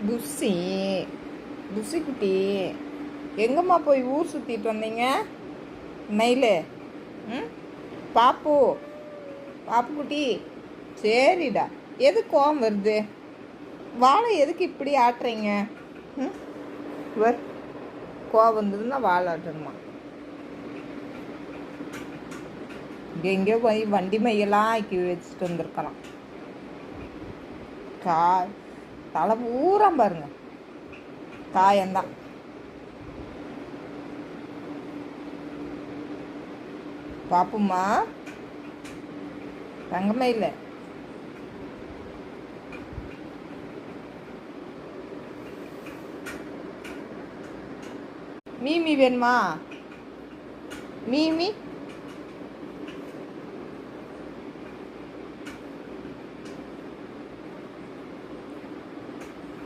Pussy pussy குட்டி எங்கம்மா போய் ஊர் சுற்றிட்டு வந்தீங்க நைலு? ம், பாப்பு பாப்பு குட்டி, சரிடா. எது கோவம் வருது? வாழை எதுக்கு இப்படி ஆட்டுறீங்க? ம், வர் கோவம் வந்ததுன்னா வாழை ஆட்டணுமா? எங்கேயோ போய் வண்டி மையெல்லாம் ஆக்கி வச்சுட்டு வந்திருக்கலாம். தலை பூரா பாருங்க காயந்தான். பாப்புமா, தங்கமே இல்லை. மீமி வேணுமா? மீமி